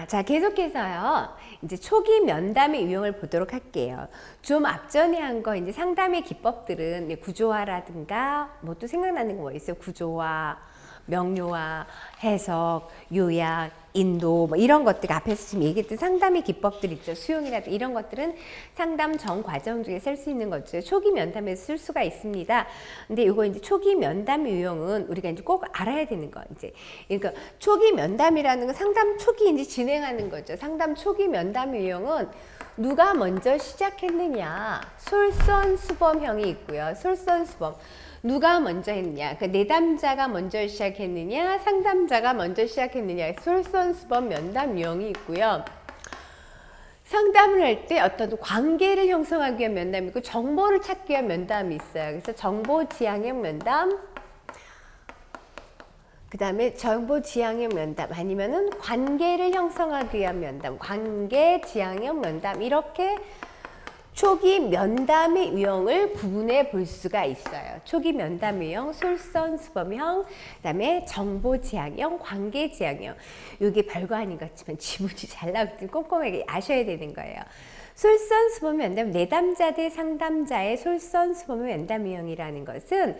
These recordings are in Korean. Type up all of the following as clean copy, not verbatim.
자, 계속해서요. 이제 초기 면담의 유형을 보도록 할게요. 좀 앞전에 한 거 이제 상담의 기법들은 구조화라든가 뭐 또 생각나는 거 뭐 있어요? 구조화, 명료화, 해석, 요약, 인도 뭐 이런 것들 앞에서 지금 얘기했던 상담의 기법들 있죠. 수용이라든가 이런 것들은 상담 전 과정 중에 쓸 수 있는 거죠. 초기 면담에서 쓸 수가 있습니다. 근데 이거 이제 초기 면담 유형은 우리가 이제 꼭 알아야 되는 거 이제 그러니까 초기 면담이라는 건 상담 초기 이제 진행하는 거죠. 상담 초기 면담 유형은 누가 먼저 시작했느냐 솔선수범형이 있고요. 솔선수범 누가 먼저 했느냐, 그 내담자가 먼저 시작했느냐, 상담자가 먼저 시작했느냐, 솔선수범 면담 유형이 있고요. 상담을 할 때 어떤 관계를 형성하기 위한 면담이 있고 정보를 찾기 위한 면담이 있어요. 그래서 정보 지향형 면담, 그 다음에 정보 지향형 면담 아니면은 관계를 형성하기 위한 면담, 관계 지향형 면담 이렇게 초기 면담의 유형을 구분해 볼 수가 있어요. 초기 면담 유형, 솔선수범형, 그다음에 정보지향형, 관계지향형. 이게 별거 아닌 것 같지만 지문이 잘 나올 때 꼼꼼하게 아셔야 되는 거예요. 솔선수범 면담, 내담자 대 상담자의 솔선수범 면담 유형이라는 것은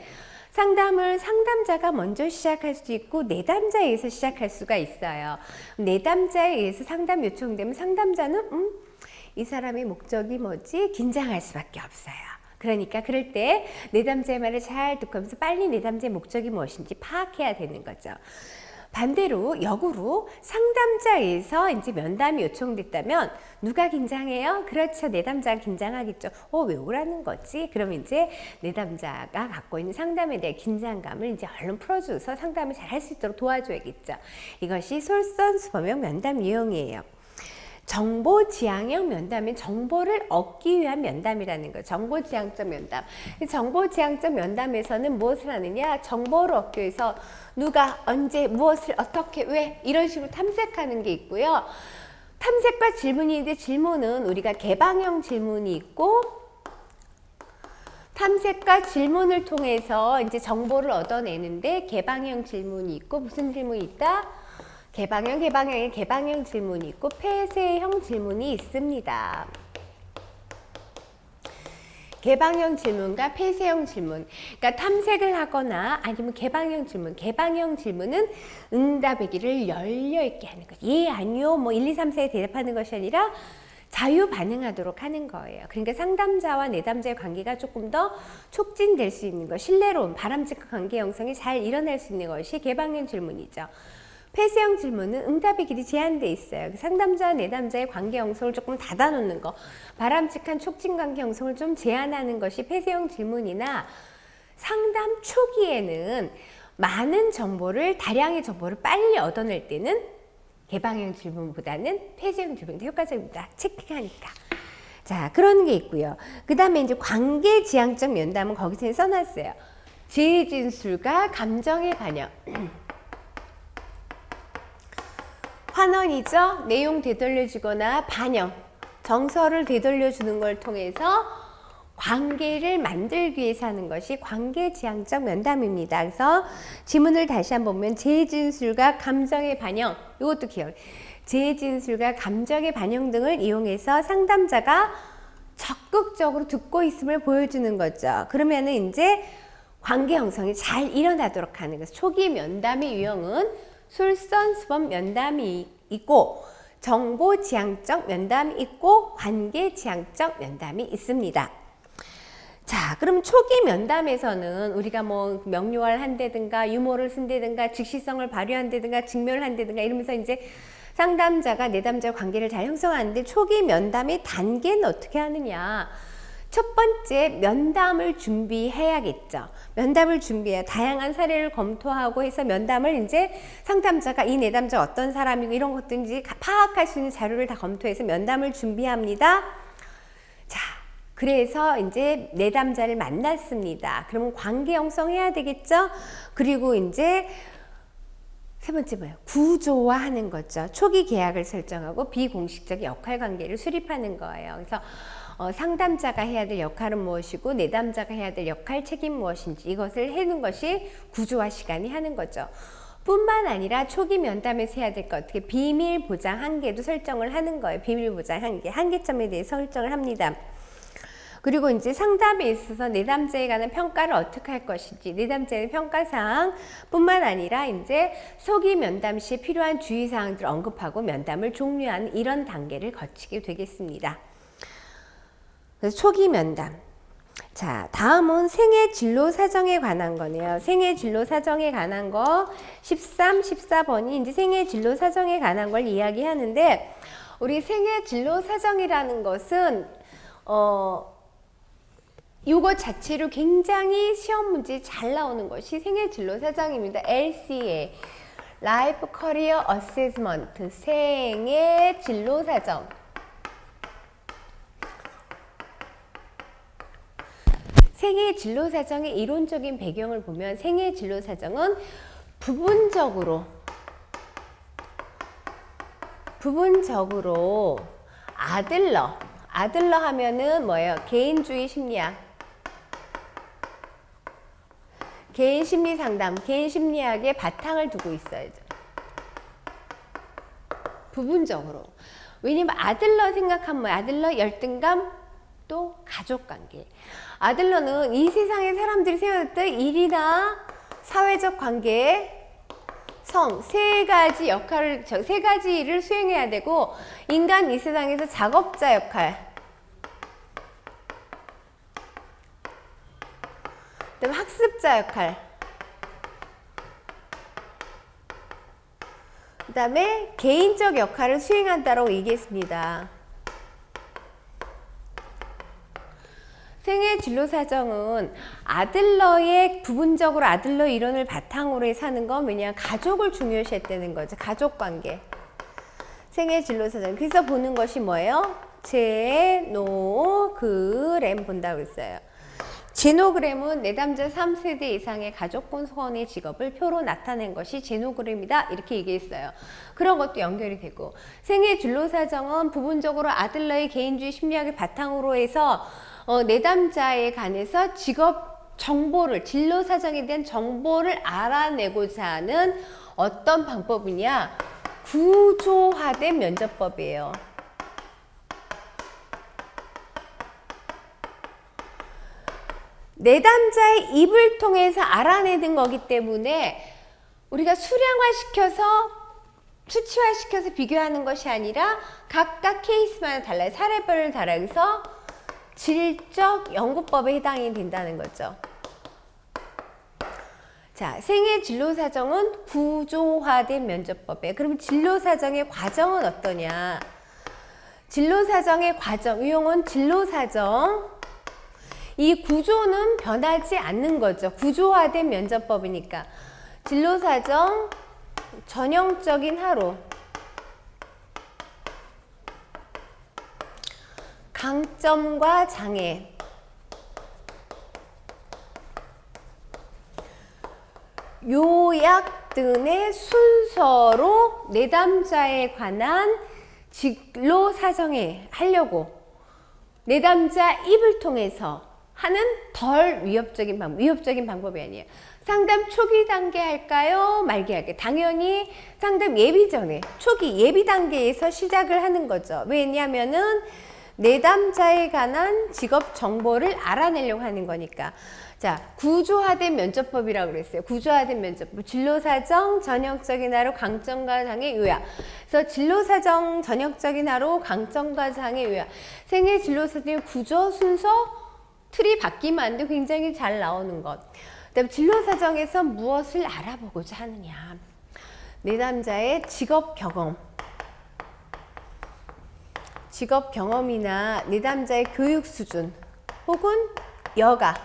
상담을 상담자가 먼저 시작할 수 있고 내담자에 의해서 시작할 수가 있어요. 내담자에 의해서 상담 요청되면 상담자는 이 사람의 목적이 뭐지? 긴장할 수밖에 없어요. 그러니까 그럴 때 내담자의 말을 잘 듣고 하면서 빨리 내담자의 목적이 무엇인지 파악해야 되는 거죠. 반대로 역으로 상담자에서 이제 면담이 요청됐다면 누가 긴장해요? 그렇죠. 내담자가 긴장하겠죠. 왜 오라는 거지? 그럼 이제 내담자가 갖고 있는 상담에 대한 긴장감을 이제 얼른 풀어줘서 상담을 잘 할 수 있도록 도와줘야겠죠. 이것이 솔선수범형 면담 유형이에요. 정보지향형 면담은 정보를 얻기 위한 면담이라는 거예요. 정보지향적 면담. 정보지향적 면담에서는 무엇을 하느냐? 정보를 얻기 위해서 누가, 언제, 무엇을, 어떻게, 왜 이런 식으로 탐색하는 게 있고요. 탐색과 질문이 있는데 질문은 우리가 개방형 질문이 있고 탐색과 질문을 통해서 이제 정보를 얻어내는데 개방형 질문이 있고 무슨 질문이 있다? 개방형 질문이 있고 폐쇄형 질문이 있습니다. 개방형 질문과 폐쇄형 질문. 그러니까 탐색을 하거나 아니면 개방형 질문. 개방형 질문은 응답하기를 열려있게 하는 것. 예, 아니요, 뭐 1, 2, 3, 4에 대답하는 것이 아니라 자유 반응하도록 하는 거예요. 그러니까 상담자와 내담자의 관계가 조금 더 촉진될 수 있는 것. 신뢰로운 바람직한 관계 형성이 잘 일어날 수 있는 것이 개방형 질문이죠. 폐쇄형 질문은 응답의 길이 제한되어 있어요. 상담자와 내담자의 관계 형성을 조금 닫아놓는 거, 바람직한 촉진 관계 형성을 좀 제한하는 것이 폐쇄형 질문이나 상담 초기에는 많은 정보를, 다량의 정보를 빨리 얻어낼 때는 개방형 질문보다는 폐쇄형 질문이 더 효과적입니다. 체크하니까. 자, 그런 게 있고요. 그 다음에 이제 관계지향적 면담은 거기서 써놨어요. 재진술과 감정의 반영. 환원이죠. 내용 되돌려주거나 반영, 정서를 되돌려주는 걸 통해서 관계를 만들기 위해서 하는 것이 관계지향적 면담입니다. 그래서 지문을 다시 한번 보면 재진술과 감정의 반영, 이것도 기억. 재진술과 감정의 반영 등을 이용해서 상담자가 적극적으로 듣고 있음을 보여주는 거죠. 그러면은 이제 관계 형성이 잘 일어나도록 하는 거죠. 초기 면담의 유형은 솔선수범 면담이 있고 정보지향적 면담이 있고 관계지향적 면담이 있습니다. 자, 그럼 초기 면담에서는 우리가 뭐 명료화를 한다든가 유머를 쓴다든가 즉시성을 발휘한다든가 직면을 한다든가 이러면서 이제 상담자가 내담자와 관계를 잘 형성하는데 초기 면담의 단계는 어떻게 하느냐? 첫 번째, 면담을 준비해야겠죠. 면담을 준비해야 다양한 사례를 검토하고 해서 면담을 이제 상담자가 이 내담자가 어떤 사람이고 이런 것들인지 파악할 수 있는 자료를 다 검토해서 면담을 준비합니다. 자, 그래서 이제 내담자를 만났습니다. 그러면 관계 형성해야 되겠죠. 그리고 이제 세 번째 뭐예요? 구조화하는 거죠. 초기 계약을 설정하고 비공식적 역할 관계를 수립하는 거예요. 그래서 상담자가 해야 될 역할은 무엇이고 내담자가 해야 될 역할 책임 무엇인지 이것을 해놓은 것이 구조화 시간이 하는 거죠. 뿐만 아니라 초기 면담에서 해야 될 것 어떻게 비밀 보장 한계도 설정을 하는 거예요. 비밀 보장 한계, 한계점에 대해서 설정을 합니다. 그리고 이제 상담에 있어서 내담자에 관한 평가를 어떻게 할 것인지, 내담자의 평가사항 뿐만 아니라 이제 소기 면담 시에 필요한 주의사항들을 언급하고 면담을 종료하는 이런 단계를 거치게 되겠습니다. 그래서 초기 면담. 자, 다음은 생애 진로 사정에 관한 거네요. 생애 진로 사정에 관한 거 13, 14번이 이제 생애 진로 사정에 관한 걸 이야기하는데, 우리 생애 진로 사정이라는 것은 이거 자체로 굉장히 시험 문제 잘 나오는 것이 생애 진로 사정입니다. LCA, Life Career Assessment, 생애 진로 사정. 생애 진로 사정의 이론적인 배경을 보면 생애 진로 사정은 부분적으로 아들러 하면은 뭐예요? 개인주의 심리학, 개인 심리 상담, 개인 심리학의 바탕을 두고 있어야죠. 부분적으로. 왜냐면 아들러 생각하면 뭐예요? 아들러 열등감, 또 가족관계. 아들러는 이 세상의 사람들이 생각할 때 일이나 사회적 관계, 성, 세 가지 일을 수행해야 되고, 인간 이 세상에서 작업자 역할, 그다음에 학습자 역할, 그다음에 개인적 역할을 수행한다고 얘기했습니다. 생애 진로 사정은 부분적으로 아들러 이론을 바탕으로 해서 하는 건 왜냐하면 가족을 중요시했다는 거죠. 가족 관계. 생애 진로 사정. 그래서 보는 것이 뭐예요? 제노그램 본다고 했어요. 제노그램은 내담자 3세대 이상의 가족권의 직업을 표로 나타낸 것이 제노그램이다. 이렇게 얘기했어요. 그런 것도 연결이 되고, 생애 진로 사정은 부분적으로 아들러의 개인주의 심리학을 바탕으로 해서 내담자에 관해서 직업 정보를, 진로 사정에 대한 정보를 알아내고자 하는 어떤 방법이냐? 구조화된 면접법이에요. 내담자의 입을 통해서 알아내는 거기 때문에 우리가 수치화시켜서 비교하는 것이 아니라 각각 케이스마다 달라요. 사례별을 달아서 질적 연구법에 해당이 된다는 거죠. 자, 생애 진로 사정은 구조화된 면접법이에요. 그럼 진로 사정의 과정은 어떠냐? 진로 사정의 과정, 유형은 진로 사정. 이 구조는 변하지 않는 거죠. 구조화된 면접법이니까. 진로 사정, 전형적인 하루. 강점과 장애. 요약 등의 순서로 내담자에 관한 진로 사정에 하려고 내담자 입을 통해서 하는 덜 위협적인 방법이 아니에요. 상담 초기 단계 할까요? 말기 할까요? 당연히 상담 예비 전에 초기 예비 단계에서 시작을 하는 거죠. 왜냐면은 내담자에 관한 직업 정보를 알아내려고 하는 거니까. 자, 구조화된 면접법이라고 그랬어요. 구조화된 면접법. 진로사정, 전형적인 하루, 강점과 장애, 요약. 그래서 진로사정, 전형적인 하루, 강점과 장애, 요약. 생애 진로사정의 구조, 순서, 틀이 바뀌면 안 돼. 굉장히 잘 나오는 것. 그다음에 진로사정에서 무엇을 알아보고자 하느냐. 내담자의 직업 경험이나 내담자의 교육 수준 혹은 여가를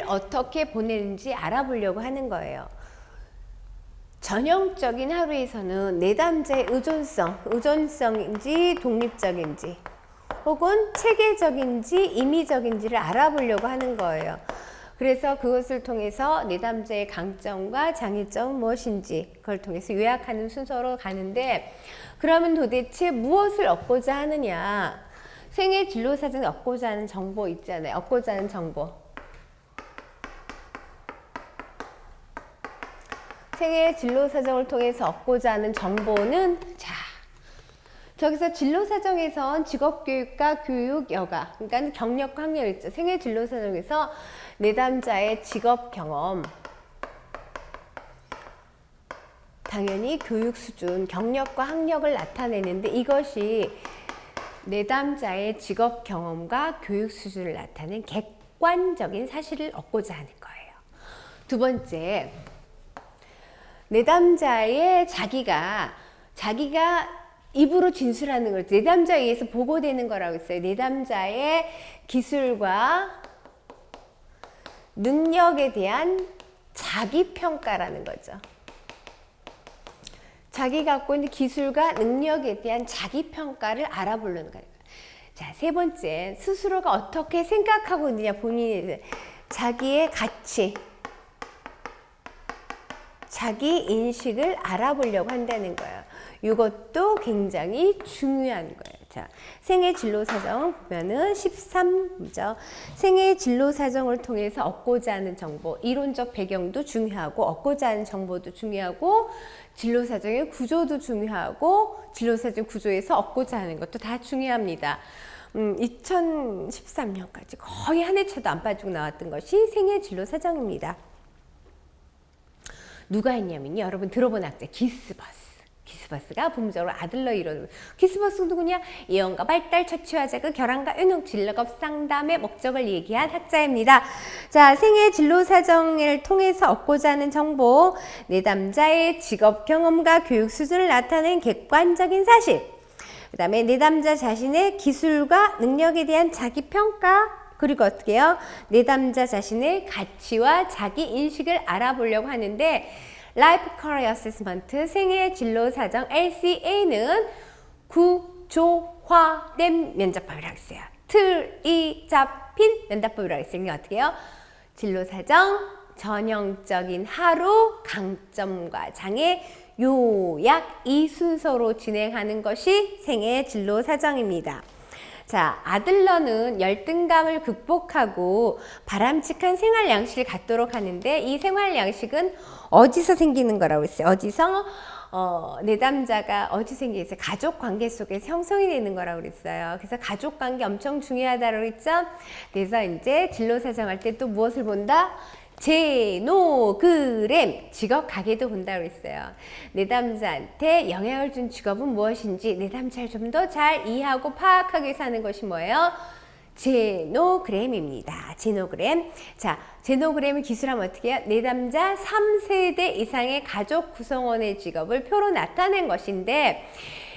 어떻게 보내는지 알아보려고 하는 거예요. 전형적인 하루에서는 내담자의 의존성인지 독립적인지 혹은 체계적인지 임의적인지를 알아보려고 하는 거예요. 그래서 그것을 통해서 내담자의 강점과 장애점은 무엇인지 그걸 통해서 요약하는 순서로 가는데, 그러면 도대체 무엇을 얻고자 하느냐? 생애 진로사정에 얻고자 하는 정보 있잖아요. 얻고자 하는 정보. 생애 진로 사정을 통해서 얻고자 하는 정보는 자, 저기서 진로 사정에선 직업교육과 교육 여가, 그러니까 경력과 학력 있죠. 생애 진로 사정에서 내담자의 직업 경험, 당연히 교육 수준, 경력과 학력을 나타내는데 이것이 내담자의 직업 경험과 교육 수준을 나타내는 객관적인 사실을 얻고자 하는 거예요. 두 번째, 내담자의 자기가 입으로 진술하는 걸 내담자에 의해서 보고되는 거라고 했어요. 내담자의 기술과 능력에 대한 자기평가라는 거죠. 자기 갖고 있는 기술과 능력에 대한 자기평가를 알아보려는 거예요. 자, 세 번째, 스스로가 어떻게 생각하고 있느냐, 본인이 자기의 가치, 자기 인식을 알아보려고 한다는 거예요. 이것도 굉장히 중요한 거예요. 자, 생애 진로 사정 보면은 13죠. 생애 진로 사정을 통해서 얻고자 하는 정보, 이론적 배경도 중요하고 얻고자 하는 정보도 중요하고 진로 사정의 구조도 중요하고 진로 사정 구조에서 얻고자 하는 것도 다 중요합니다. 2013년까지 거의 한 해차도 안 빠지고 나왔던 것이 생애 진로 사정입니다. 누가 했냐면요, 여러분 들어본 학자 기스버스. 기스버스가 본질적으로 아들러 이론. 기스버스는 누구냐? 예언과 발달, 처치와 자극, 결함과 은옥, 진로업 상담의 목적을 얘기한 학자입니다. 자, 생애 진로 사정을 통해서 얻고자 하는 정보, 내담자의 직업 경험과 교육 수준을 나타낸 객관적인 사실, 그 다음에 내담자 자신의 기술과 능력에 대한 자기평가, 그리고 어떻게 해요? 내담자 자신의 가치와 자기 인식을 알아보려고 하는데 Life Career Assessment, 생애 진로 사정 LCA는 구조화된 면접법이라고 했어요. 틀이 잡힌 면접법이라고 했어요. 이게 어떻게 해요? 진로 사정, 전형적인 하루, 강점과 장애, 요약 이 순서로 진행하는 것이 생애 진로 사정입니다. 자, 아들러는 열등감을 극복하고 바람직한 생활 양식을 갖도록 하는데 이 생활 양식은 어디서 생기는 거라고 했어요? 어디서? 내담자가 어디서 생기겠어요? 가족 관계 속에서 형성이 되는 거라고 그랬어요. 그래서 가족 관계 엄청 중요하다고 그랬죠? 그래서 이제 진로 사정할 때 또 무엇을 본다? 제노그램, 직업 가계도 본다고 그랬어요. 내담자한테 영향을 준 직업은 무엇인지 내담자를 좀 더 잘 이해하고 파악하기 위해서 하는 것이 뭐예요? 제노그램입니다. 제노그램. 자, 제노그램을 기술하면 어떻게 해요? 내담자 3세대 이상의 가족 구성원의 직업을 표로 나타낸 것인데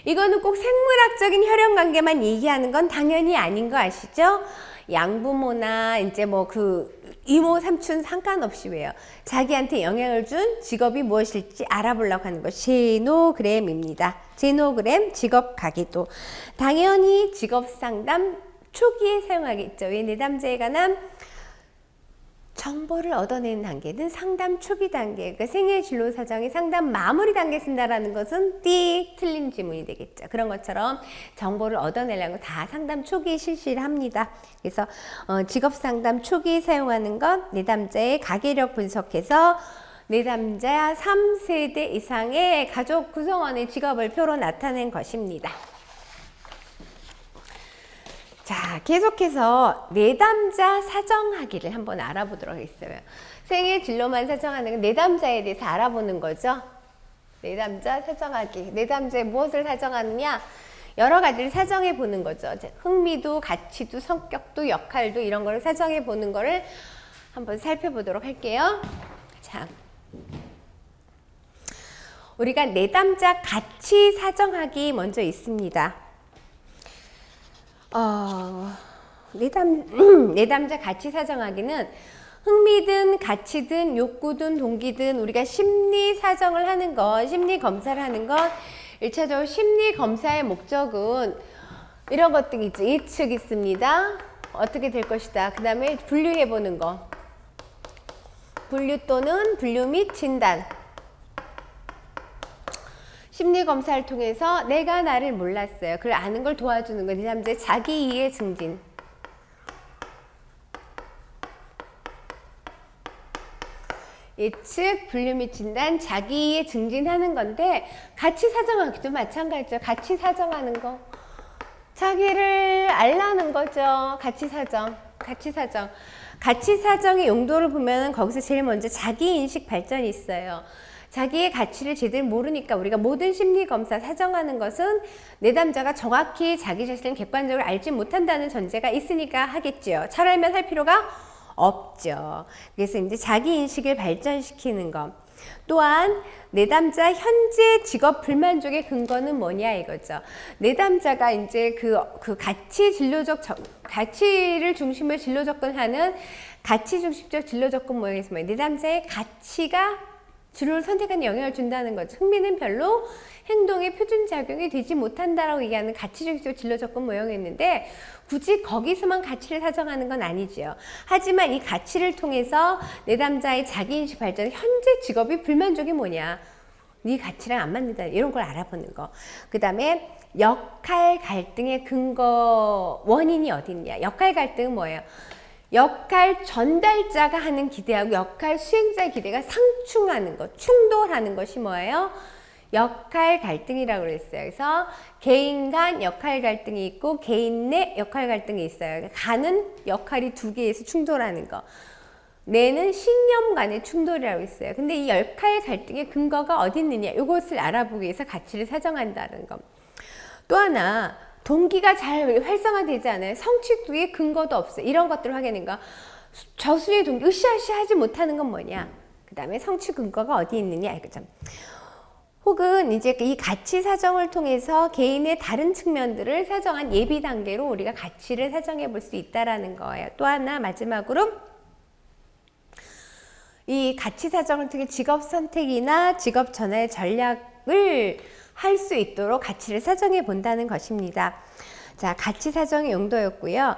이거는 꼭 생물학적인 혈연관계만 얘기하는 건 당연히 아닌 거 아시죠? 양부모나 이제 뭐 그 이모 삼촌 상관없이 왜요? 자기한테 영향을 준 직업이 무엇일지 알아보려고 하는 것 제노그램입니다. 제노그램 직업 가계도 당연히 직업 상담 초기에 사용하겠죠. 왜 내담자에 관한 정보를 얻어내는 단계는 상담 초기 단계, 그러니까 생애 진로 사정이 상담 마무리 단계 쓴다라는 것은 틀린 지문이 되겠죠. 그런 것처럼 정보를 얻어내려면 다 상담 초기에 실시를 합니다. 그래서 직업 상담 초기에 사용하는 것, 내담자의 가계력 분석해서 내담자 3세대 이상의 가족 구성원의 직업을 표로 나타낸 것입니다. 자, 계속해서 내담자 사정하기를 한번 알아보도록 하겠어요. 생애 진로만 사정하는 건 내담자에 대해서 알아보는 거죠. 내담자 사정하기. 내담자에 무엇을 사정하느냐? 여러 가지를 사정해 보는 거죠. 흥미도, 가치도, 성격도, 역할도 이런 거를 사정해 보는 거를 한번 살펴보도록 할게요. 자, 우리가 내담자 가치 사정하기 먼저 있습니다. 내담자 가치 사정하기는 흥미든 가치든 욕구든 동기든 우리가 심리 사정을 하는 것, 심리 검사를 하는 것, 1차적으로 심리 검사의 목적은 이런 것들 있죠. 예측 있습니다. 어떻게 될 것이다. 그 다음에 분류해 보는 거. 분류 또는 분류 및 진단. 심리 검사를 통해서 내가 나를 몰랐어요. 그걸 아는 걸 도와주는 거. 내담자의 자기 이해 증진. 예측, 분류 및 진단, 자기의 증진하는 건데 가치 사정하기도 마찬가지죠. 가치 사정하는 거. 자기를 알라는 거죠. 가치 사정. 가치 사정. 가치 사정의 용도를 보면 거기서 제일 먼저 자기 인식 발전이 있어요. 자기의 가치를 제대로 모르니까 우리가 모든 심리 검사 사정하는 것은 내담자가 정확히 자기 자신을 객관적으로 알지 못한다는 전제가 있으니까 하겠죠. 잘 알면 할 필요가 없죠. 그래서 이제 자기 인식을 발전시키는 것. 또한 내담자 현재 직업 불만족의 근거는 뭐냐 이거죠. 내담자가 이제 그 가치 진로적 가치를 중심으로 진로 접근하는 가치 중심적 진로 접근 모형에서 뭐예요? 내담자의 가치가 진로를 선택하는 영향을 준다는 거죠. 흥미는 별로 행동의 표준작용이 되지 못한다라고 얘기하는 가치 중심적 진로 접근 모형이었는데 굳이 거기서만 가치를 사정하는 건 아니죠. 하지만 이 가치를 통해서 내담자의 자기인식 발전, 현재 직업이 불만족이 뭐냐, 네 가치랑 안 맞는다, 이런 걸 알아보는 거. 그 다음에 역할 갈등의 근거 원인이 어디 있냐. 역할 갈등은 뭐예요? 역할 전달자가 하는 기대하고 역할 수행자의 기대가 상충하는 것, 충돌하는 것이 뭐예요? 역할 갈등이라고 그랬어요. 그래서 개인 간 역할 갈등이 있고 개인 내 역할 갈등이 있어요. 가는 역할이 두 개에서 충돌하는 거. 내는 신념 간의 충돌이라고 있어요. 근데 이 역할 갈등의 근거가 어디 있느냐, 이것을 알아보기 위해서 가치를 사정한다는 거. 또 하나, 동기가 잘 활성화되지 않아요. 성취도의 근거도 없어요. 이런 것들을 확인하는 거. 저수의 동기, 으쌰으쌰하지 못하는 건 뭐냐. 그 다음에 성취 근거가 어디 있느냐. 이거죠. 혹은 이제 이 가치 사정을 통해서 개인의 다른 측면들을 사정한 예비 단계로 우리가 가치를 사정해 볼 수 있다라는 거예요. 또 하나 마지막으로 이 가치 사정을 통해 직업 선택이나 직업 전환의 전략을 할 수 있도록 가치를 사정해 본다는 것입니다. 자, 가치 사정의 용도였고요.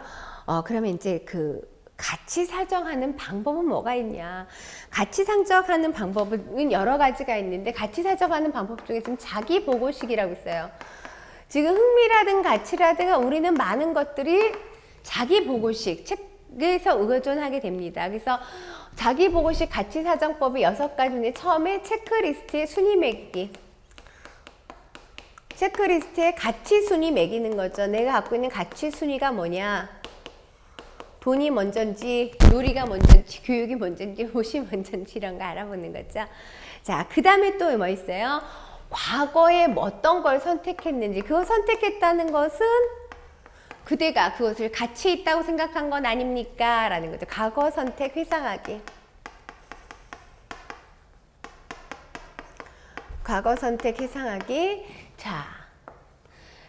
그러면 이제 그 가치 사정하는 방법은 뭐가 있냐? 가치 사정하는 방법은 여러 가지가 있는데 가치 사정하는 방법 중에 지금 자기 보고식이라고 있어요. 지금 흥미라든 가치라든가 우리는 많은 것들이 자기 보고식 책에서 의존하게 됩니다. 그래서 자기 보고식 가치 사정법이 6가지 중에 처음에 체크리스트의 순위 매기기. 체크리스트에 가치 순위 매기는 거죠. 내가 갖고 있는 가치 순위가 뭐냐? 돈이 먼저인지, 요리가 먼저인지, 교육이 먼저인지, 옷이 먼저인지 이런 거 알아보는 거죠. 자, 그 다음에 또 뭐 있어요? 과거에 어떤 걸 선택했는지, 그거 선택했다는 것은 그대가 그것을 가치 있다고 생각한 건 아닙니까? 라는 거죠. 과거 선택 회상하기. 과거 선택 회상하기. 자,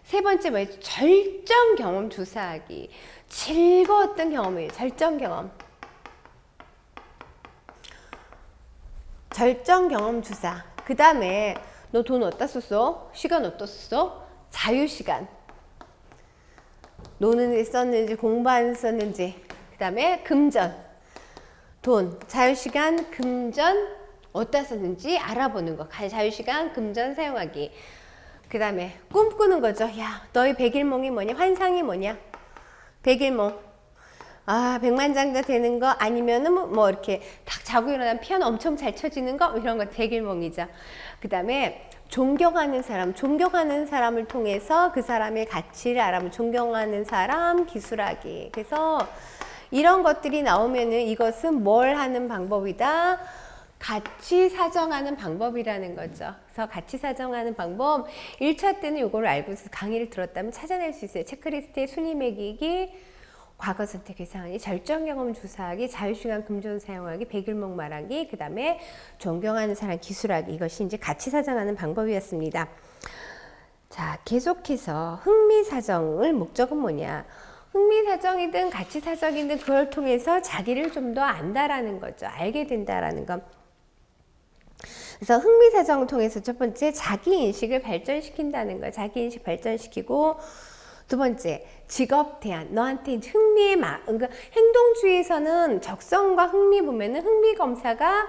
세 번째 뭐예요? 절정 경험 조사하기. 즐거웠던 경험이에요. 절정 경험. 절정 경험 조사. 그 다음에 너 돈 어디다 썼어? 시간 어디다 썼어? 자유시간. 노는 데 썼는지 공부하는 데 썼는지. 그 다음에 금전. 돈, 자유시간, 금전 어디다 썼는지 알아보는 거. 자유시간, 금전 사용하기. 그 다음에 꿈꾸는 거죠. 야, 너의 백일몽이 뭐냐? 환상이 뭐냐? 백일몽. 아, 백만장자 되는 거 아니면은 뭐 이렇게 딱 자고 일어나면 피아노 엄청 잘 쳐지는 거 이런 거 백일몽이죠. 그 다음에 존경하는 사람을 통해서 그 사람의 가치를 알아보면 존경하는 사람 기술하기. 그래서 이런 것들이 나오면은 이것은 뭘 하는 방법이다? 가치 사정하는 방법이라는 거죠. 그래서 가치 사정하는 방법 1차 때는 이걸 알고 있어서 강의를 들었다면 찾아낼 수 있어요. 체크리스트의 순위 매기기, 과거 선택 회상하기, 절정 경험 조사하기, 자유시간 금전 사용하기, 백일몽 말하기, 그 다음에 존경하는 사람 기술하기. 이것이 이제 가치 사정하는 방법이었습니다. 자, 계속해서 흥미 사정을 목적은 뭐냐? 흥미 사정이든 가치 사정이든 그걸 통해서 자기를 좀 더 안다라는 거죠. 알게 된다라는 것. 그래서 흥미 사정을 통해서 첫 번째 자기 인식을 발전시킨다는 거예요. 자기 인식 발전시키고 두 번째 직업 대안. 너한테 흥미의 그러니까 행동주의에서는 적성과 흥미 보면은 흥미 검사가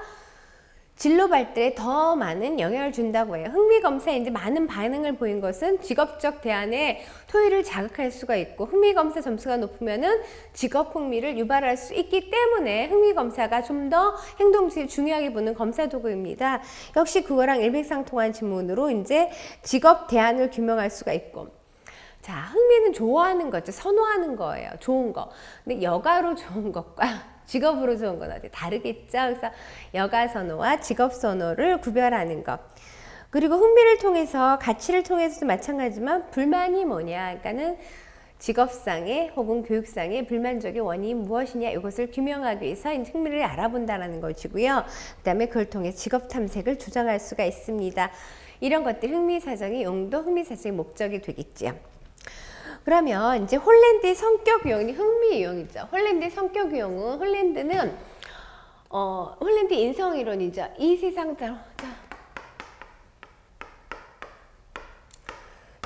진로 발달에 더 많은 영향을 준다고 해요. 흥미검사에 이제 많은 반응을 보인 것은 직업적 대안에 토의를 자극할 수가 있고, 흥미검사 점수가 높으면은 직업 흥미를 유발할 수 있기 때문에 흥미검사가 좀 더 행동주의 중요하게 보는 검사 도구입니다. 역시 그거랑 일맥상통한 지문으로 이제 직업 대안을 규명할 수가 있고, 자, 흥미는 좋아하는 거죠. 선호하는 거예요. 좋은 거. 근데 여가로 좋은 것과 직업으로 좋은 건 어디 다르겠죠. 그래서 여가 선호와 직업 선호를 구별하는 것. 그리고 흥미를 통해서, 가치를 통해서도 마찬가지지만 불만이 뭐냐. 그러니까는 직업상의 혹은 교육상의 불만족의 원인이 무엇이냐, 이것을 규명하기 위해서 흥미를 알아본다는 것이고요. 그 다음에 그걸 통해 직업 탐색을 조정할 수가 있습니다. 이런 것들이 흥미사정의 용도, 흥미사정의 목적이 되겠죠. 그러면 이제 홀랜드의 성격 유형이 흥미 유형이죠. 홀랜드의 성격 유형은, 홀랜드는 홀랜드 인성 이론이죠. 이 세상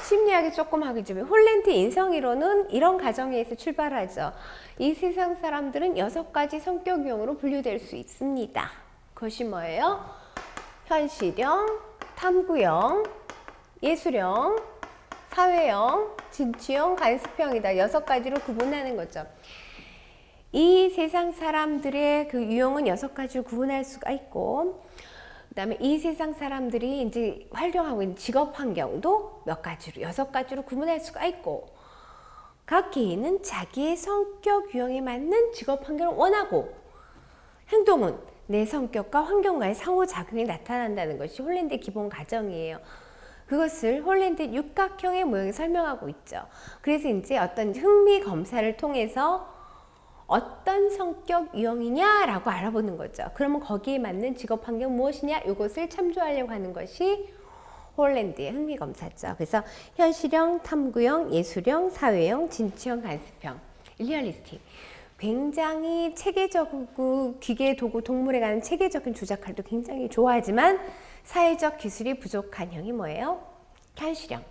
심리학이 조금 하기 좀 홀랜드 인성 이론은 이런 가정에서 출발하죠. 이 세상 사람들은 6가지 성격 유형으로 분류될 수 있습니다. 그것이 뭐예요? 현실형, 탐구형, 예술형, 사회형, 진취형, 간습형이다. 6가지로 구분하는 거죠. 이 세상 사람들의 그 유형은 6가지로 구분할 수가 있고, 그 다음에 이 세상 사람들이 이제 활용하고 있는 직업 환경도 몇 가지로, 6가지로 구분할 수가 있고, 각 개인은 자기의 성격 유형에 맞는 직업 환경을 원하고, 행동은 내 성격과 환경과의 상호작용이 나타난다는 것이 홀랜드의 기본 가정이에요. 그것을 홀랜드 육각형의 모형에 설명하고 있죠. 그래서 이제 어떤 흥미 검사를 통해서 어떤 성격 유형이냐라고 알아보는 거죠. 그러면 거기에 맞는 직업 환경 무엇이냐, 이것을 참조하려고 하는 것이 홀랜드의 흥미 검사죠. 그래서 현실형, 탐구형, 예술형, 사회형, 진취형, 간습형, 리얼리스틱. 굉장히 체계적이고 기계, 도구, 동물에 관한 체계적인 조작할도 굉장히 좋아하지만 사회적 기술이 부족한 형이 뭐예요? 현실형.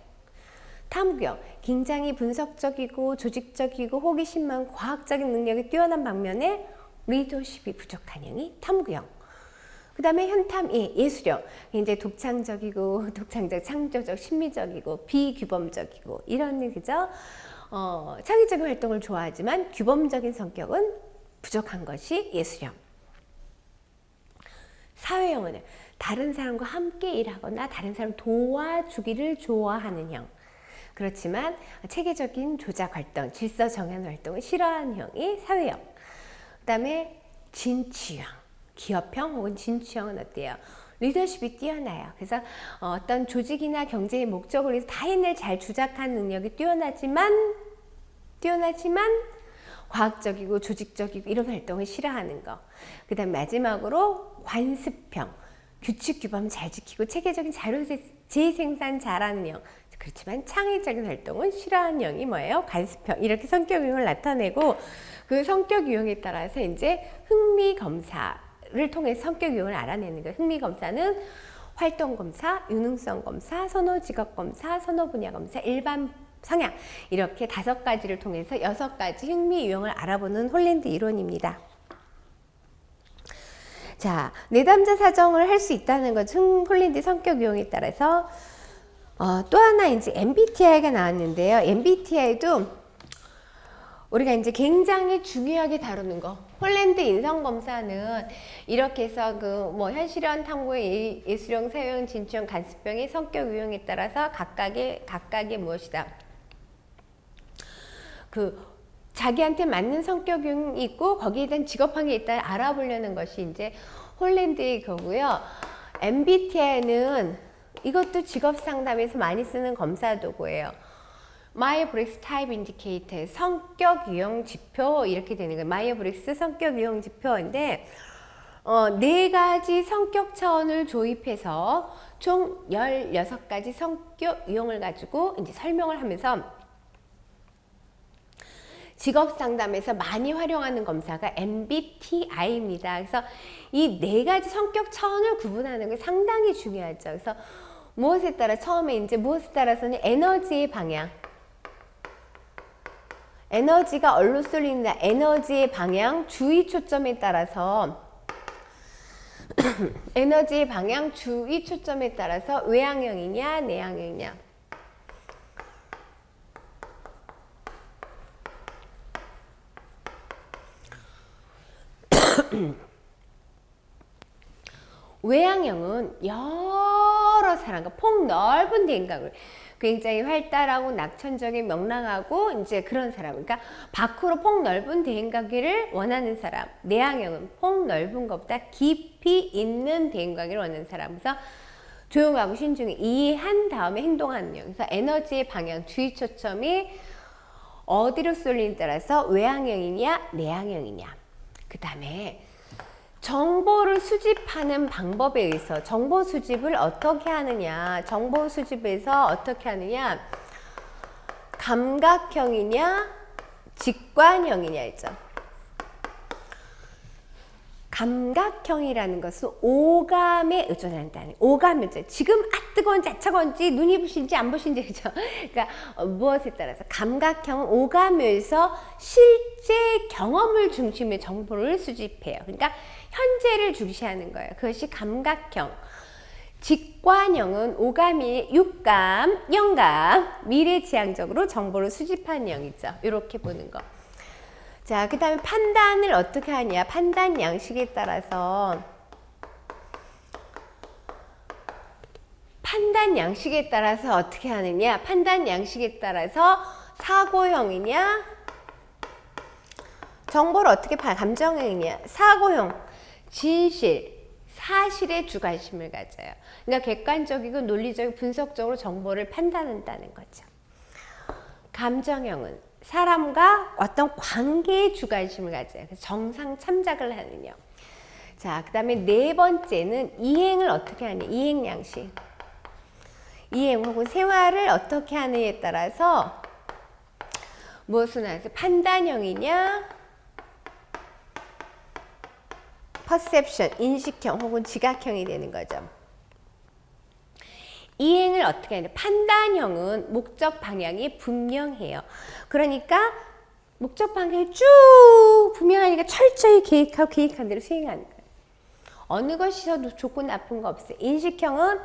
탐구형. 굉장히 분석적이고 조직적이고 호기심 많고 과학적인 능력이 뛰어난 반면에 리더십이 부족한 형이 탐구형. 그 다음에 예술형. 굉장히 독창적, 창조적, 심미적이고 비규범적이고 이런, 그죠? 창의적인 활동을 좋아하지만 규범적인 성격은 부족한 것이 예술형. 사회형은 다른 사람과 함께 일하거나 다른 사람 도와주기를 좋아하는 형. 그렇지만 체계적인 조작 활동, 질서 정연 활동을 싫어하는 형이 사회형. 그 다음에 진취형, 기업형 혹은 진취형은 어때요? 리더십이 뛰어나요. 그래서 어떤 조직이나 경제의 목적을 위해서 타인을 잘 조작하는 능력이 뛰어나지만 과학적이고 조직적이고 이런 활동을 싫어하는 거. 그 다음 마지막으로 관습형, 규칙 규범 잘 지키고 체계적인 자료 재생산 잘하는 형. 그렇지만 창의적인 활동은 싫어하는 형이 뭐예요? 관습형. 이렇게 성격 유형을 나타내고, 그 성격 유형에 따라서 이제 흥미 검사를 통해 성격 유형을 알아내는 거예요. 흥미 검사는 활동 검사, 유능성 검사, 선호 직업 검사, 선호 분야 검사, 일반 성향, 이렇게 5가지를 통해서 6가지 흥미 유형을 알아보는 홀랜드 이론입니다. 자, 내담자 사정을 할 수 있다는 것은 홀랜드 성격 유형에 따라서 또 하나 이제 MBTI가 나왔는데요. MBTI도 우리가 이제 굉장히 중요하게 다루는 거. 홀랜드 인성검사는 이렇게 해서 그 뭐 현실형, 탐구형, 예술형, 사회형, 진취형, 간습형의 성격 유형에 따라서 각각의 무엇이다. 그 자기한테 맞는 성격 유형이 있고 거기에 대한 직업 환경이 있다 알아보려는 것이 이제 홀랜드의 거고요. MBTI는 이것도 직업 상담에서 많이 쓰는 검사 도구예요. 마이어브릭스 타입 인디케이터, 성격 유형 지표, 이렇게 되는 거예요. 마이어브릭스 성격 유형 지표인데 4가지 성격 차원을 조입해서 총 16가지 성격 유형을 가지고 이제 설명을 하면서 직업 상담에서 많이 활용하는 검사가 MBTI입니다. 그래서 이 4가지 성격 차원을 구분하는 게 상당히 중요하죠. 그래서 무엇에 따라 처음에 이제 무엇에 따라서는 에너지의 방향, 에너지가 어디로 쏠린다, 에너지의 방향, 주의 초점에 따라서 에너지의 방향, 주의 초점에 따라서 외향형이냐, 내향형이냐. 외향형은 여러 사람과 폭넓은 대인관계를 굉장히 활달하고 낙천적인 명랑하고 이제 그런 사람, 그러니까 밖으로 폭넓은 대인관계를 원하는 사람. 내향형은 폭넓은 것보다 깊이 있는 대인관계를 원하는 사람. 그래서 조용하고 신중히 이해한 다음에 행동하는 형. 그래서 에너지의 방향, 주의 초점이 어디로 쏠리느냐에 따라서 외향형이냐 내향형이냐. 그 다음에 정보를 수집하는 방법에 의해서 정보 수집을 어떻게 하느냐. 정보 수집에서 어떻게 하느냐. 감각형이냐 직관형이냐 했죠. 감각형이라는 것은 오감에 의존한다는, 오감이죠. 지금 뜨거운지 차가운지 눈이 부신지 안 부신지, 그죠? 그러니까 무엇에 따라서 감각형은 오감에서 실제 경험을 중심의 정보를 수집해요. 그러니까 현재를 중시하는 거예요. 그것이 감각형. 직관형은 오감이 육감, 영감, 미래지향적으로 정보를 수집하는 형이죠. 이렇게 보는 거. 자, 그 다음에 판단을 어떻게 하냐. 판단 양식에 따라서 어떻게 하느냐. 판단 양식에 따라서 사고형이냐 정보를 어떻게 감정형이냐. 사고형, 진실, 사실에 주관심을 가져요. 그러니까 객관적이고 논리적이고 분석적으로 정보를 판단한다는 거죠. 감정형은 사람과 어떤 관계에 주관심을 가져요. 그래서 정상 참작을 하느냐. 자, 그 다음에 네 번째는 이행을 어떻게 하느냐. 이행 양식. 이행 혹은 생활을 어떻게 하느냐에 따라서 무엇을 하느냐. 판단형이냐 퍼셉션, 인식형 혹은 지각형이 되는 거죠. 이행을 어떻게 하냐. 판단형은 목적 방향이 분명해요. 그러니까 목적 방향이 쭉 분명하니까 철저히 계획하고 계획한 대로 수행하는 거예요. 어느 것이 더 좋고 나쁜 거 없어요. 인식형은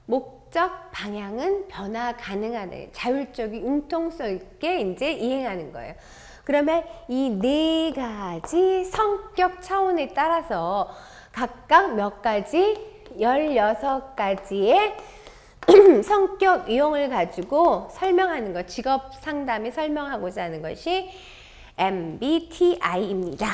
목적 방향은 변화 가능하다. 자율적인 융통성 있게 이제 이행하는 거예요. 그러면 이 네 가지 성격 차원에 따라서 각각 몇 가지 16가지의 성격 유형을 가지고 설명하는 것, 직업 상담에 설명하고자 하는 것이 MBTI입니다.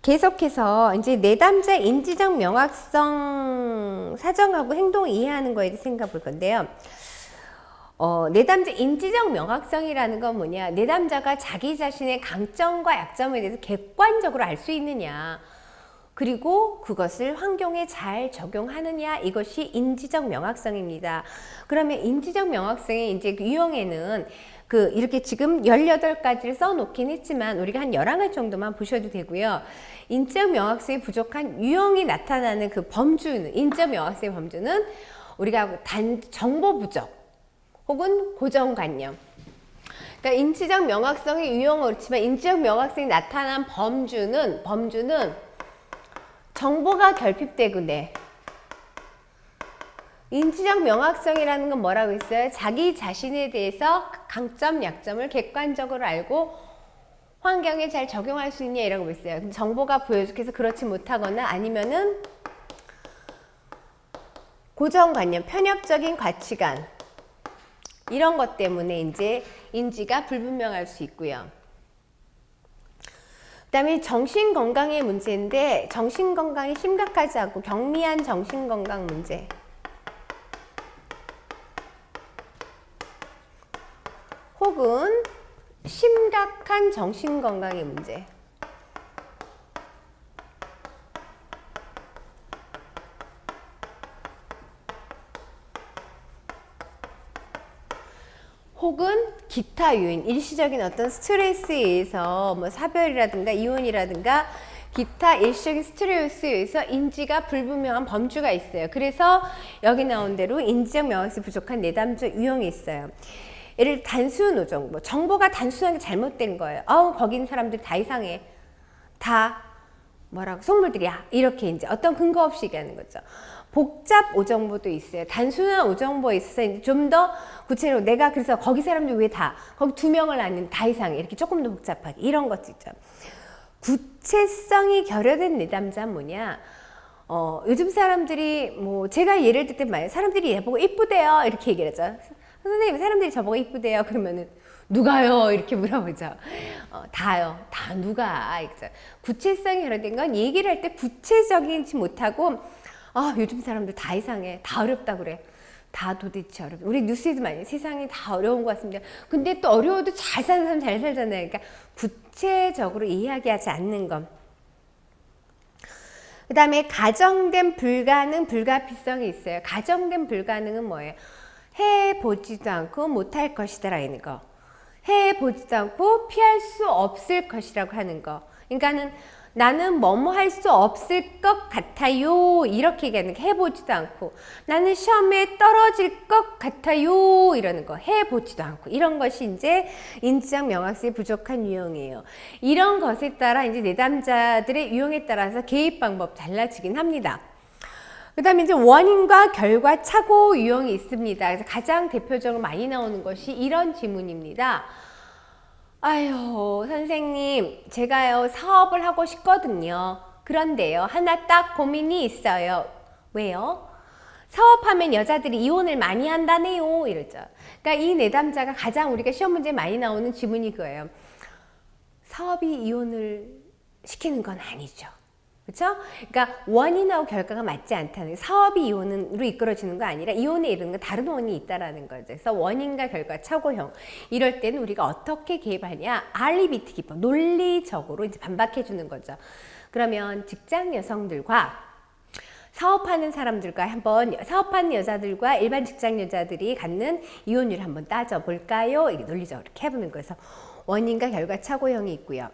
계속해서 이제 내담자 인지적 명확성 사정하고 행동을 이해하는 거에 대해 생각해 볼 건데요. 내담자 인지적 명확성이라는 건 뭐냐? 내담자가 자기 자신의 강점과 약점에 대해서 객관적으로 알 수 있느냐? 그리고 그것을 환경에 잘 적용하느냐, 이것이 인지적 명확성입니다. 그러면 인지적 명확성의 이제 그 유형에는 이렇게 지금 18가지를 써놓긴 했지만 우리가 한 11가지 정도만 보셔도 되고요. 인지적 명확성이 부족한 유형이 나타나는 그 범주는, 인지적 명확성의 범주는 우리가 정보 부족 혹은 고정관념. 그러니까 인지적 명확성의 유형은 그렇지만 인지적 명확성이 나타난 범주는 정보가 결핍되고 인지적 명확성이라는 건 뭐라고 했어요? 자기 자신에 대해서 강점, 약점을 객관적으로 알고 환경에 잘 적용할 수 있냐 이라고 했어요. 정보가 부족해서 그렇지 못하거나 아니면은 고정관념, 편협적인 가치관 이런 것 때문에 이제 인지가 불분명할 수 있고요. 그 다음에 정신건강의 문제인데 정신건강이 심각하지 않고 경미한 정신건강 문제. 혹은 심각한 정신건강의 문제. 혹은 기타 요인, 일시적인 어떤 스트레스에 의해서 뭐 사별이라든가 이혼이라든가 기타 일시적인 스트레스에 의해서 인지가 불분명한 범주가 있어요. 그래서 여기 나온 대로 인지적 명확성이 부족한 내담적 유형이 있어요. 예를 단순 우정보, 정보가 단순하게 잘못된 거예요. 거기 있는 사람들이 다 이상해. 다 뭐라고 속물들이야. 이렇게 이제 어떤 근거 없이 얘기하는 거죠. 복잡 오정보도 있어요. 단순한 오정보에 있어서 이제 좀 더 구체적으로 내가 그래서 거기 사람들 왜 다 거기 2명을 아는 다 이상해. 이렇게 조금 더 복잡하게 이런 것도 있죠. 구체성이 결여된 내담자는 뭐냐? 요즘 사람들이 뭐 제가 예를 들 때 말이에요. 사람들이 얘 보고 이쁘대요. 이렇게 얘기를 하죠. 선생님 사람들이 저보고 이쁘대요. 그러면은 누가요? 이렇게 물어보죠. 다요. 다 누가? 이거죠. 구체성이 결여된 건 얘기를 할 때 구체적이지 못하고 요즘 사람들 다 이상해. 다 어렵다 그래. 다 도대체 어렵다. 우리 뉴스에도 많이 세상이 다 어려운 것 같습니다. 근데 또 어려워도 잘 사는 사람 잘 살잖아요. 그러니까 구체적으로 이야기하지 않는 것. 그 다음에 가정된 불가능, 불가피성이 있어요. 가정된 불가능은 뭐예요? 해보지도 않고 못할 것이다라는 거. 해보지도 않고 피할 수 없을 것이라고 하는 거. 그러니까는 나는 뭐뭐 할 수 없을 것 같아요. 이렇게 얘기하는 거. 해보지도 않고. 나는 시험에 떨어질 것 같아요. 이러는 거. 해보지도 않고. 이런 것이 이제 인지적 명확성이 부족한 유형이에요. 이런 것에 따라 이제 내담자들의 유형에 따라서 개입 방법 달라지긴 합니다. 그 다음에 이제 원인과 결과 착오 유형이 있습니다. 그래서 가장 대표적으로 많이 나오는 것이 이런 지문입니다. 아유, 선생님, 제가요, 사업을 하고 싶거든요. 그런데요, 하나 딱 고민이 있어요. 왜요? 사업하면 여자들이 이혼을 많이 한다네요. 이러죠. 그러니까 이 내담자가 가장 우리가 시험 문제에 많이 나오는 지문이 그거예요. 사업이 이혼을 시키는 건 아니죠. 그렇죠? 그러니까 원인하고 결과가 맞지 않다는, 사업이 이혼으로 이끌어지는 거 아니라 이혼에 이르는 건 다른 원인이 있다라는 거죠. 그래서 원인과 결과 착오형, 이럴 때는 우리가 어떻게 개입하냐? 알리비티 기법, 논리적으로 이제 반박해 주는 거죠. 그러면 직장 여성들과 사업하는 사람들과 한번, 사업하는 여자들과 일반 직장 여자들이 갖는 이혼율을 한번 따져볼까요? 이게 논리적으로 이렇게 해보는 거에서 원인과 결과 착오형이 있고요.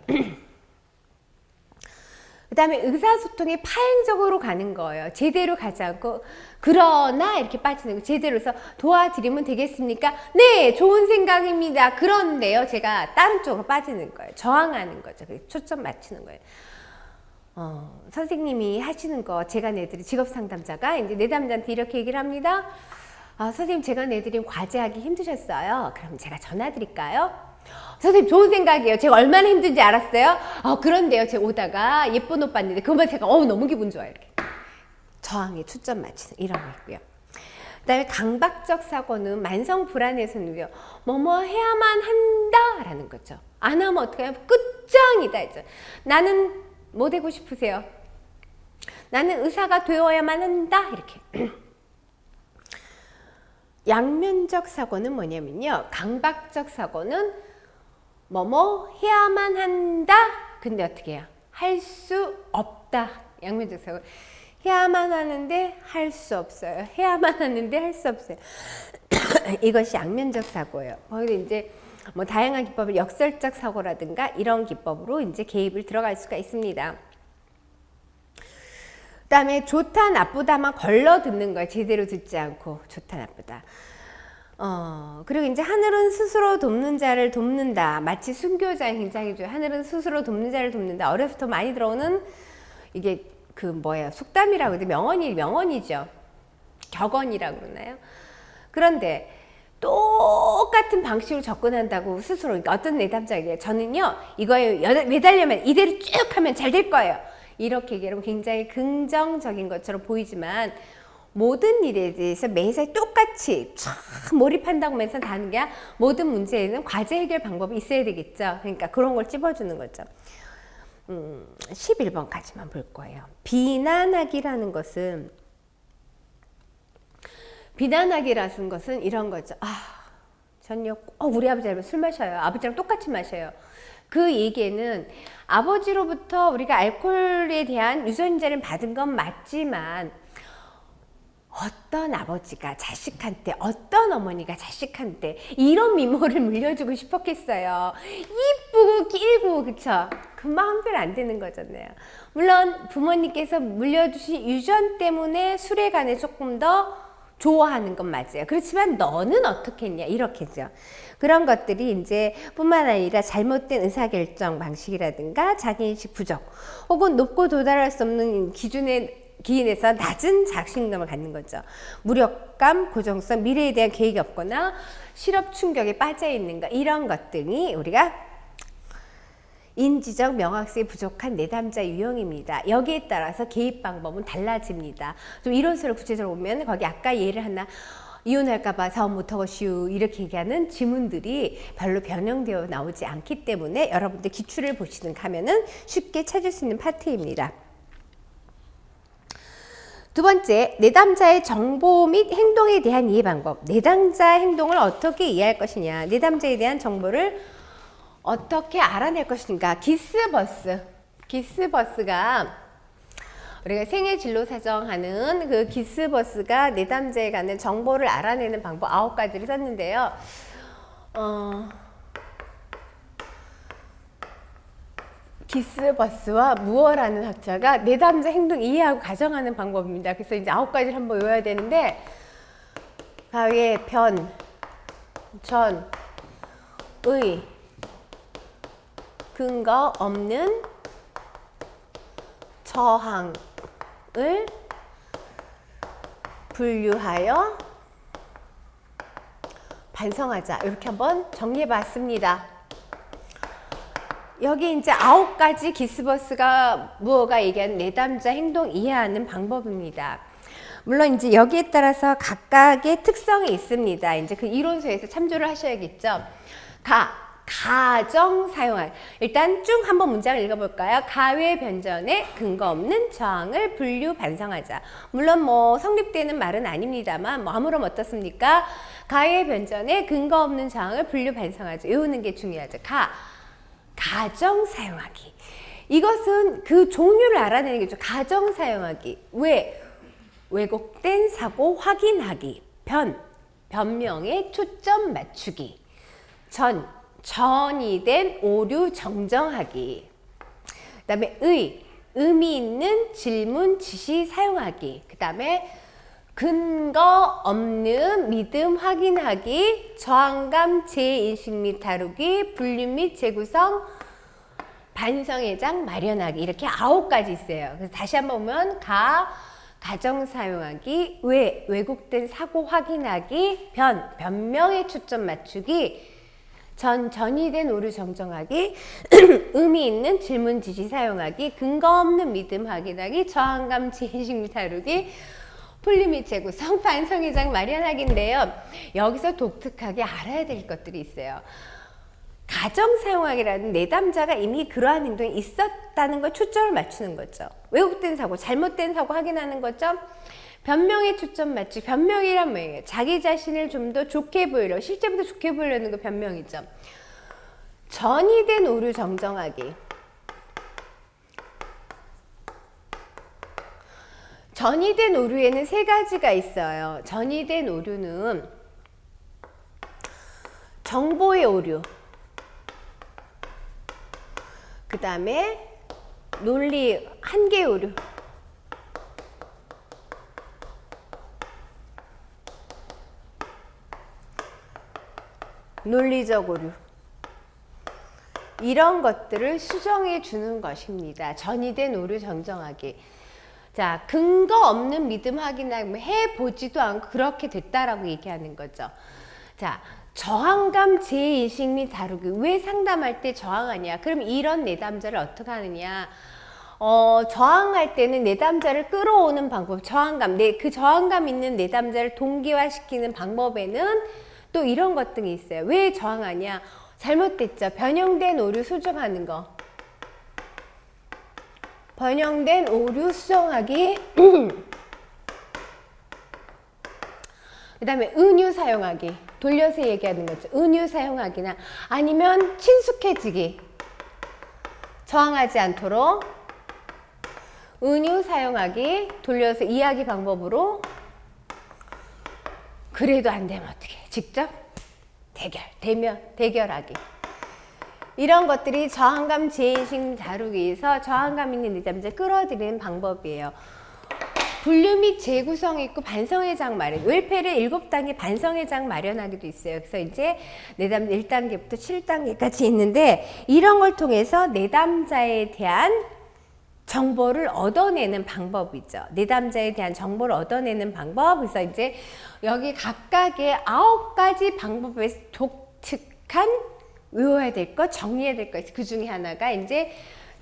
그 다음에 의사소통이 파행적으로 가는 거예요. 제대로 가지 않고 그러나 이렇게 빠지는 거. 제대로 해서 도와드리면 되겠습니까? 네, 좋은 생각입니다. 그런데요, 제가 다른 쪽으로 빠지는 거예요. 저항하는 거죠. 초점 맞추는 거예요. 선생님이 하시는 거 제가 내드린 직업상담자가 이제 내담자한테 이렇게 얘기를 합니다. 선생님, 제가 내드린 과제하기 힘드셨어요. 그럼 제가 전화 드릴까요? 선생님, 좋은 생각이에요. 제가 얼마나 힘든지 알았어요? 그런데요, 제가 오다가 예쁜 옷 봤는데 그것만 제가 너무 기분 좋아요. 이렇게 저항에 초점 맞추는 이런 거 있고요. 그 다음에 강박적 사고는 만성 불안에서는요, 뭐뭐 해야만 한다라는 거죠. 안 하면 어떻게 하면 끝장이다 했죠. 나는 뭐 되고 싶으세요? 나는 의사가 되어야만 한다. 이렇게. 양면적 사고는 뭐냐면요, 강박적 사고는 뭐뭐 해야만 한다. 근데 어떻게 해요? 할 수 없다. 양면적 사고. 해야만 하는데 할 수 없어요. 해야만 하는데 할 수 없어요. 이것이 양면적 사고예요. 거기서 이제 뭐 다양한 기법을 역설적 사고라든가 이런 기법으로 이제 개입을 들어갈 수가 있습니다. 그 다음에 좋다 나쁘다만 걸러 듣는 거예요. 제대로 듣지 않고 좋다 나쁘다. 그리고 이제 하늘은 스스로 돕는 자를 돕는다. 마치 순교자 굉장히 좋아요. 하늘은 스스로 돕는 자를 돕는다. 어려서부터 많이 들어오는 이게 그 뭐예요? 속담이라고 해도 명언이죠. 격언이라고 그러나요? 그런데 똑같은 방식으로 접근한다고 스스로, 그러니까 어떤 내담자에게 저는요, 이거에 매달려면 이대로 쭉 하면 잘 될 거예요. 이렇게 얘기하면 굉장히 긍정적인 것처럼 보이지만 모든 일에 대해서 매사에 똑같이 촥 몰입한다고 하면서 다는 게 모든 문제에는 과제 해결 방법이 있어야 되겠죠. 그러니까 그런 걸 찝어주는 거죠. 11번까지만 볼 거예요. 비난하기라는 것은 이런 거죠. 전요 꼭 우리 아버지랑 술 마셔요. 아버지랑 똑같이 마셔요. 그 얘기에는 아버지로부터 우리가 알코올에 대한 유전자를 받은 건 맞지만 어떤 아버지가 자식한테, 어떤 어머니가 자식한테 이런 미모를 물려주고 싶었겠어요. 이쁘고 길고, 그쵸? 그 마음대로 안 되는 거잖아요. 물론 부모님께서 물려주신 유전 때문에 술에 관해 조금 더 좋아하는 건 맞아요. 그렇지만 너는 어떻게 했냐 이렇게죠. 그런 것들이 이제 뿐만 아니라 잘못된 의사결정 방식이라든가 자기인식 부족 혹은 높고 도달할 수 없는 기인에서 낮은 자신감을 갖는 거죠. 무력감, 고정성, 미래에 대한 계획이 없거나 실업 충격에 빠져 있는가 이런 것들이 우리가 인지적 명확성이 부족한 내담자 유형입니다. 여기에 따라서 개입 방법은 달라집니다. 좀 이론서를 구체적으로 보면 거기 아까 예를 하나 이혼할까봐 사업 못하고시우 이렇게 얘기하는 지문들이 별로 변형되어 나오지 않기 때문에 여러분들 기출을 보시든가 하면은 쉽게 찾을 수 있는 파트입니다. 두 번째, 내담자의 정보 및 행동에 대한 이해 방법. 내담자 행동을 어떻게 이해할 것이냐. 내담자에 대한 정보를 어떻게 알아낼 것인가. 기스버스가 우리가 생애 진로 사정하는 그 기스버스가 내담자에 관한 정보를 알아내는 방법 9가지를 썼는데요. 기스버스와 무어라는 학자가 내담자 행동 이해하고 가정하는 방법입니다. 그래서 이제 9가지를 한번 외워야 되는데 가외, 변, 전, 의, 근거 없는 저항을 분류하여 반성하자. 이렇게 한번 정리해 봤습니다. 여기 이제 9가지 기스버스가 무어가 얘기하는 내담자 행동 이해하는 방법입니다. 물론 이제 여기에 따라서 각각의 특성이 있습니다. 이제 그 이론서에서 참조를 하셔야겠죠. 가정 사용할. 일단 쭉 한번 문장을 읽어볼까요? 가외 변전에 근거 없는 저항을 분류 반성하자. 물론 뭐 성립되는 말은 아닙니다만 뭐 아무런 어떻습니까? 가외 변전에 근거 없는 저항을 분류 반성하자. 외우는 게 중요하죠. 가정 사용하기. 이것은 그 종류를 알아내는 게죠. 가정 사용하기. 왜? 왜곡된 사고 확인하기. 변명에 초점 맞추기. 전이된 오류 정정하기. 그 다음에 의미 있는 질문 지시 사용하기. 그 다음에 근거 없는 믿음 확인하기, 저항감 재인식 및 다루기, 분류 및 재구성, 반성의 장 마련하기. 이렇게 9가지 있어요. 그래서 다시 한번 보면 가정 사용하기, 왜곡된 사고 확인하기, 변명에 초점 맞추기, 전이된 오류 정정하기, 의미 있는 질문 지시 사용하기, 근거 없는 믿음 확인하기, 저항감 재인식 및 다루기, 분류 및 재구성, 반성의 장 마련하기인데요. 여기서 독특하게 알아야 될 것들이 있어요. 가정 사용하기라는 내담자가 이미 그러한 행동이 있었다는 걸 초점을 맞추는 거죠. 왜곡된 사고, 잘못된 사고 확인하는 거죠. 변명에 초점 맞추기. 변명이란 뭐예요? 자기 자신을 좀 더 좋게 보이려, 실제보다 좋게 보이려는 거 변명이죠. 전이된 오류 정정하기. 전이된 오류에는 3가지가 있어요. 전이된 오류는 정보의 오류, 그 다음에 논리 한계 오류, 논리적 오류, 이런 것들을 수정해 주는 것입니다. 전이된 오류 정정하기. 자, 근거 없는 믿음 확인하면 해보지도 않고 그렇게 됐다라고 얘기하는 거죠. 자, 저항감 재인식 및 다루기. 왜 상담할 때 저항하냐? 그럼 이런 내담자를 어떻게 하느냐? 저항할 때는 내담자를 끌어오는 방법, 저항감, 그 저항감 있는 내담자를 동기화시키는 방법에는 또 이런 것들이 있어요. 왜 저항하냐? 잘못됐죠. 변형된 오류 수정하는 거. 변형된 오류 수정하기. 그 다음에 은유 사용하기. 돌려서 얘기하는 거죠. 은유 사용하기나 아니면 친숙해지기. 저항하지 않도록 은유 사용하기. 돌려서 이야기 방법으로. 그래도 안 되면 어떻게 해? 직접 대결하기. 이런 것들이 저항감 재인식 다루기 위해서 저항감 있는 내담자를 끌어들이는 방법이에요. 분류 및 재구성 있고 반성회장 마련. 웰펠에 7단계 반성회장 마련하기도 있어요. 그래서 이제 내담 1단계부터 7단계까지 있는데 이런 걸 통해서 내담자에 대한 정보를 얻어내는 방법이죠. 내담자에 대한 정보를 얻어내는 방법. 그래서 이제 여기 각각의 9가지 방법에서 독특한 외워야 될 것, 정리해야 될 것. 그 중에 하나가 이제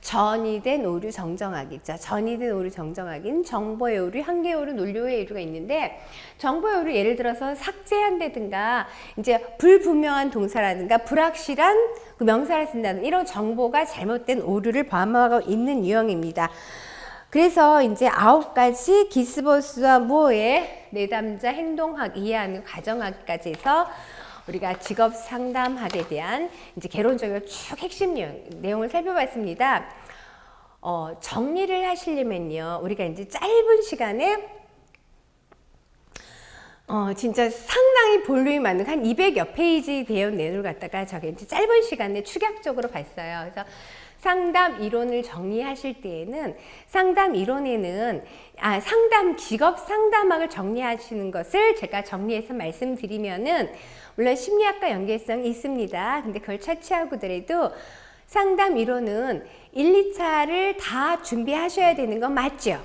전이된 오류 정정하기죠. 전이된 오류 정정하기는 정보의 오류, 한계의 오류, 논리의 오류가 있는데 정보의 오류 예를 들어서 삭제한다든가 이제 불분명한 동사라든가 불확실한 그 명사를 쓴다든 이런 정보가 잘못된 오류를 포함하고 있는 유형입니다. 그래서 이제 9가지 기스버스와 무어의 내담자 행동학 이해하는 가정하기까지 해서 우리가 직업 상담학에 대한 이제 개론적으로 쭉 핵심 내용을 살펴봤습니다. 정리를 하시려면요, 우리가 이제 짧은 시간에 진짜 상당히 볼륨이 많은 한 200여 페이지 대형 내용을 갖다가 저게 이제 짧은 시간에 축약적으로 봤어요. 그래서 상담 이론을 정리하실 때에는 상담 이론에는 상담 직업 상담학을 정리하시는 것을 제가 정리해서 말씀드리면은 물론 심리학과 연계성이 있습니다. 근데 그걸 차치하고더라도 상담 이론은 1, 2차를 다 준비하셔야 되는 건 맞죠?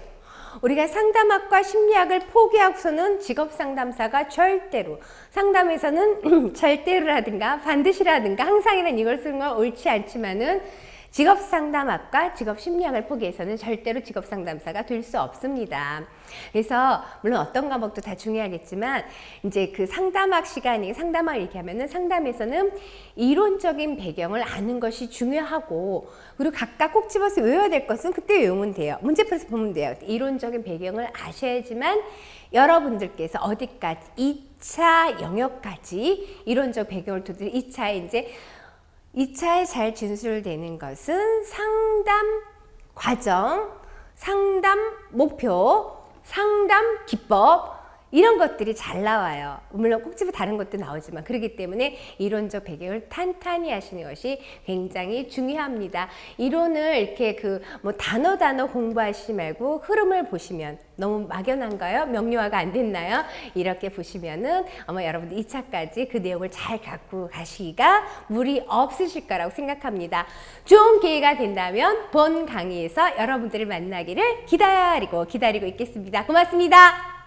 우리가 상담학과 심리학을 포기하고서는 직업상담사가 절대로 상담에서는 절대로라든가 반드시라든가 항상이란 이걸 쓰는 건 옳지 않지만은 직업상담학과 직업심리학을 포기해서는 절대로 직업상담사가 될 수 없습니다. 그래서 물론 어떤 과목도 다 중요하겠지만 이제 그 상담학 시간이 상담학을 얘기하면은 상담에서는 이론적인 배경을 아는 것이 중요하고 그리고 각각 꼭 집어서 외워야 될 것은 그때 외우면 돼요. 문제 풀어서 보면 돼요. 이론적인 배경을 아셔야지만 여러분들께서 어디까지 2차 영역까지 이론적 배경을 두드려 2차에 이제 2차에 잘 진술되는 것은 상담 과정, 상담 목표, 상담 기법 이런 것들이 잘 나와요. 물론 꼭 집어 다른 것도 나오지만 그렇기 때문에 이론적 배경을 탄탄히 하시는 것이 굉장히 중요합니다. 이론을 이렇게 뭐 단어 공부하시지 말고 흐름을 보시면 너무 막연한가요? 명료화가 안 됐나요? 이렇게 보시면은 아마 여러분들 2차까지 그 내용을 잘 갖고 가시기가 무리 없으실 거라고 생각합니다. 좋은 기회가 된다면 본 강의에서 여러분들을 만나기를 기다리고 있겠습니다. 고맙습니다.